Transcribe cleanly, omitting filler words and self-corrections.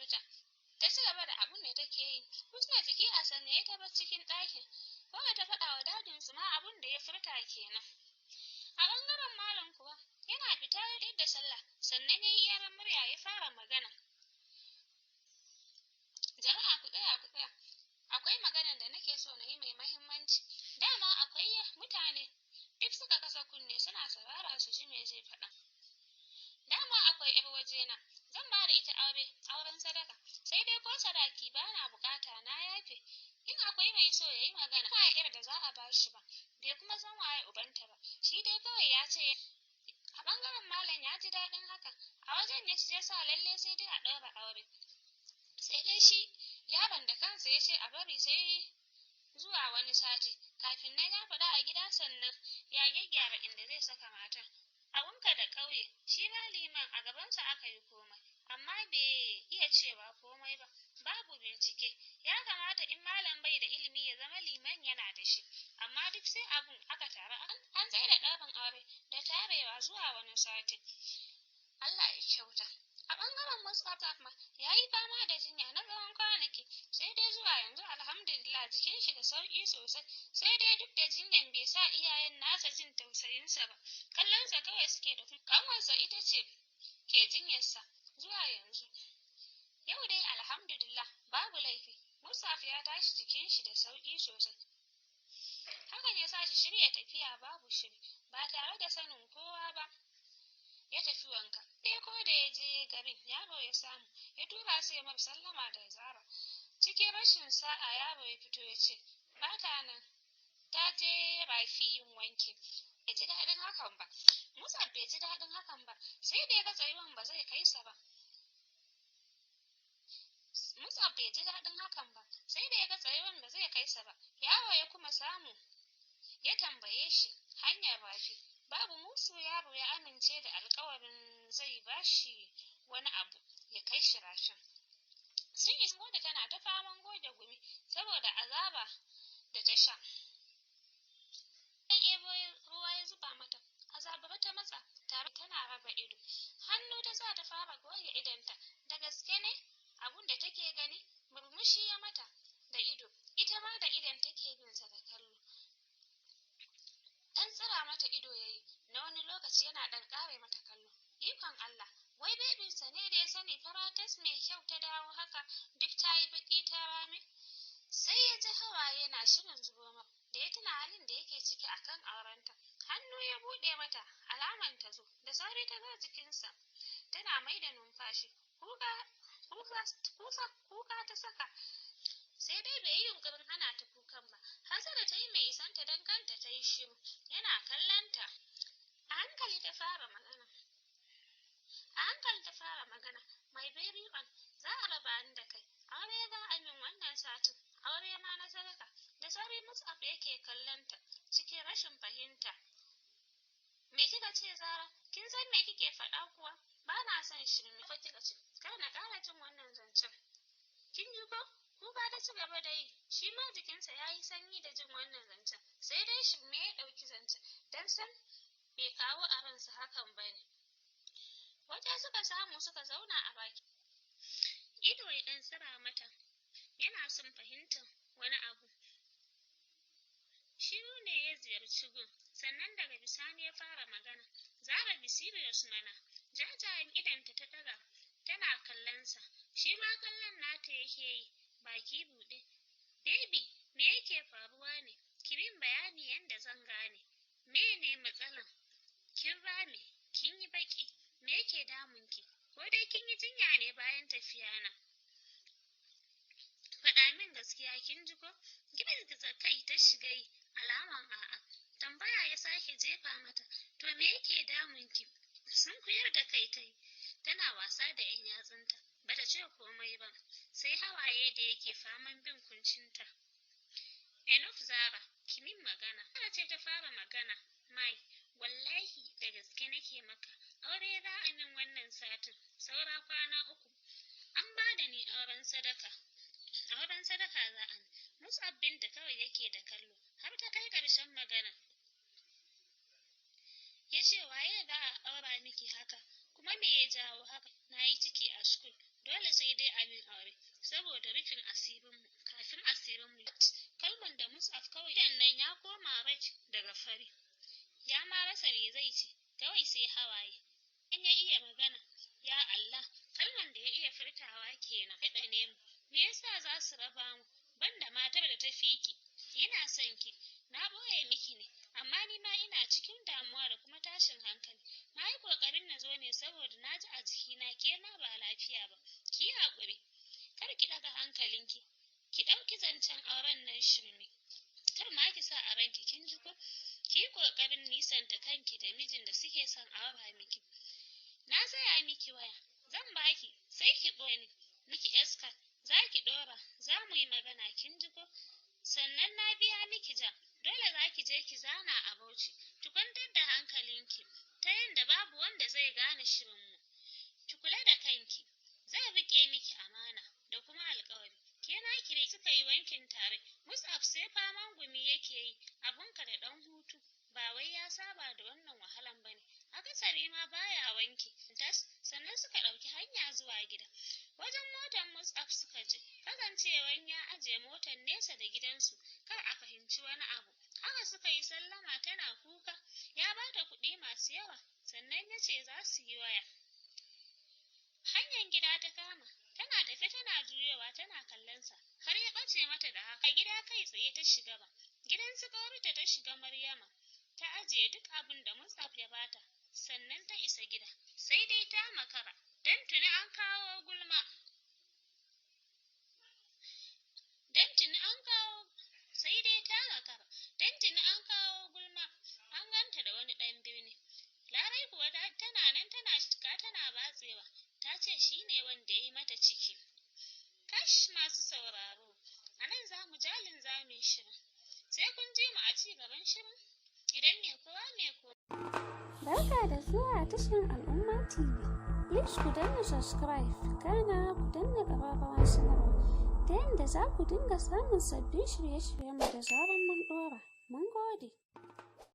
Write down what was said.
ta ci gaba da abin da take yi. Husna jiki a sanye ta bar cikin ɗakin. Kawai ta faɗa wa dadinsu ma abin da ya furta kenan. A ɓangaren malam kuwa yana fita da sallah sannan ya yi yaran murya ya fara magana. Jama'a ku tsaya. Akwai maganar da nake so na yi mai mahimmanci. Dama akwai mutane duk suka kasa kunne suna saurara su ji me zai faɗa. Dama akwai 'yar wajena, zan ba da ita auren sadaka, sai dai ko sadaki ba na bukata na yafe. In akwai mai so ya yi magana, ba 'yar da za a ba shi ba, bai kuma san waye ubanta ba, shi dai kawai ya ce. A ɓangaren malam ya ji daɗin haka, a wajen ya sa lalle sai dai a ɗaura aure. Sai dai shi yaron da kansa ya ce a bari sai zuwa wani sati, kafin nan ya faɗa a gida sannan ya gyaggyara inda zai saka matar. Abunka da ƙauye, shi ma liman a gabansa aka yi komai, amma bai iya cewa komai ba, babu bincike. Ya kamata in malam bai da ilimi ya zama liman yana da shi, amma duk sai abun aka taru an tsaye da ɗaurin aure da tarewa zuwa wani sati. Allah ya kyauta. A ɓangaren Mustapha ma ya yi fama da jinya na tsawon kwanaki, sai dai zuwa yanzu alhamdulillah jikin shi da sauƙi sosai, sai dai duk da jinyan bai sa iyayen nasa jin tausayinsa ba, kallonsa kawai suke da ƙanwarsa ita ce ke jinyarsa zuwa yanzu. Yau dai alhamdulillah babu laifi, Mustapha ya tashi jikin shi da sauƙi sosai. Hakan ya sa shi shirya tafiya babu shiri, ba tare da sanin kowa ba. Ya tafi wanka. Sai ko da ya je garin yaro ya samu, ya tura sai mar sallama da Zara. Cikin rashin sa'a yaro ya fito ya ce, "Bata nan, ta je rafi yin wanki." Bai ji daɗin hakan ba. Musa bai ji daɗin hakan ba, sai da ya ga tsayuwan ba zai kai sa ba. Musa bai ji daɗin hakan ba, sai da ya ga tsayuwan ba zai kai sa ba. Yaro ya kuma samu, ya tambaye shi hanyar rafi. Babu musu yaro ya amince da alƙawarin zai bashi wani abu ya kai shi rafin. Sun isa mota tana ta faman goge gumi saboda azaba da ta sha. Dan ebo ruwa ya zuba mata, azaba ta matsa tare tana raba ido. Hannu ta sa ta fara goge idonta. Da gaske ne abun da take gani? Murmushi ya mata da ido, ita ma da idon take bin sa da kallo. Dan tsira mata ido yayi na wani lokaci yana dan kare mata kallo. Ikon Allah, wai bebinsa ne da ya sani faratas mai kyau ta dawo haka duk ta yi baki ta rame. Sai ya ji hawaye yana shirin zubo mata da ya tuna halin da yake ciki akan aurenta. Hannu ya buɗe mata alaman ta zo, da sauri ta zo jikinsa tana mai da numfashi. Kuka ta saka, sai dai bai yi yunkurin hana ta kukan ba. Hasara ta yi mai isanta don kanta ta yi shiru, yana kallanta. A hankali ta fara magana. My baby on, za a raba ni da kai. Aure za a min wannan satin, aure ma na sadaka. Da sauri Mus'ab yake kallanta cikin rashin fahimta. Me kika ce Zara? Kin san me kike faɗa kuwa? Ba na son shirme fa kika ce. Kar na ƙara jin wannan zancen. Kin ji ko? Kuka ta ci gaba da yi, shi ma jikinsa ya yi sanyi da jin wannan zancen, sai dai shirme ya ɗauki zancen, don san bai kawo a ransa hakan ba ne. Waje suka samu suka zauna a baki. Ido ya ɗan tsira mata, yana son fahimtar wani abu. Shiru ne ya ziyarci gun, sannan daga bisani ya fara magana. Zara be serious mana, jajayen idanta ta ɗaga, tana kallonsa, shi ma kallon nata yake yi, baki buɗe. Baby, me yake faruwa ne? Ki min bayani yanda zan gane. Me matsalan? Kin rame, kin yi baki, me yake damunki? Ko dai kin yi jinya ne bayan tafiya na? Faɗa min gaskiya kin ji ko? Girgiza kai ta shiga yi, alaman a'a. Tambaya ya sake jefa mata, to me yake damunki? Sun kuyar da kai ta yi, tana wasa da 'yan yatsunta. Bata ce komai ba, sai hawaye da yake faman bin kuncinta. Enough Zara, ki min magana. Zara ce ta fara magana. Mai, wallahi da gaske nake maka. Aure za a min wannan satin, saura kwana 3. An ba da ni auren sadaka. Auren sadaka za a min. Mus'ab binta kawai yake da kallo, har ta kai ƙarshen magana. Ya ce waye za a aura miki haka, kuma me ya jawo haka, na yi ciki a school, dole sai dai a min aure saboda rufin asirinmu kafin asirinmu. Kalman da Mus'ab kawai idan nan ya koma red daga fari, ya ma rasa me zai ce, kawai sai hawaye. In ya iya magana, ya Allah, kalman da ya iya furtawa kenan. Faɗa ne mu, me yasa za su raba mu? Banda matar da ta fi ki, ina son ki, na ɓoye miki ne, amma ni ma ina cikin damuwa da kuma tashin hankali. Na yi ƙoƙarin na zo ne saboda na ji a jikina ke ma ba lafiya ba. Ki yi haƙuri, kar ki ɗaga hankalinki, ki ɗauki zancen auren nan shirme. Kar ma ki sa a ranki, kin ji ko? Ki yi ƙoƙarin nisanta kanki da mijin da suke son aura miki. Na saya miki waya, zan baki, sai ki ɓoye ni, miki escort, za ki ɗora, za mu yi magana, kin ji ko? Sannan na biya miki jam, dole za ki je ki zana a Bauchi, ki kwantar da hankalinki, ta yanda babu wanda zai gane shirinmu. Ki kula da kanki, zan riƙe miki amana da kuma alƙawari. Ke na kire suka yi wankin tare, Mus'ab sai faman gumi yake yi, abunka da ɗan hutu, ba wai ya saba da wannan wahalan bane. Akasari ma baya wanki, sannan suka ɗauki hanya zuwa gida. Wajen motar Mus'ab suka je, kasancewan ya ajiye motar nesa da gidansu, kar a fahimci wani abu. Haka suka yi sallama, tana kuka, ya bata kuɗi masu yawa, sannan ya ce za su yi waya. Hanyar gida ta kama, tana tafe tana juyowa tana kallonsa, har ya ɓace mata da haka. A gida kai tsaye ta shiga ba, gidan su ƙawarta ta shiga Maryama, ta ajiye duk abin da Mus'ab ya bata, sannan ta isa gida. Sai dai ta makara, don tuni an kawo gulma. An ganta da wani ɗan birni. Larai kuwa tana nan tana shiga tana batsewa, ta ce shi ne wanda ya yi mata ciki. Kash masu sauraro, a nan za mu jalin zamin shirin. Sai kun ji mu a ci gaban shirin. Idan mai kowa mai kowa. Barka da zuwa tashar Al'umma TV. Please ku danna subscribe, kana ku danna ƙararrawar sanarwa ta yadda za ku dinga samun sabbin shirye-shiryenmu da zarar mun ɗora. Mun gode.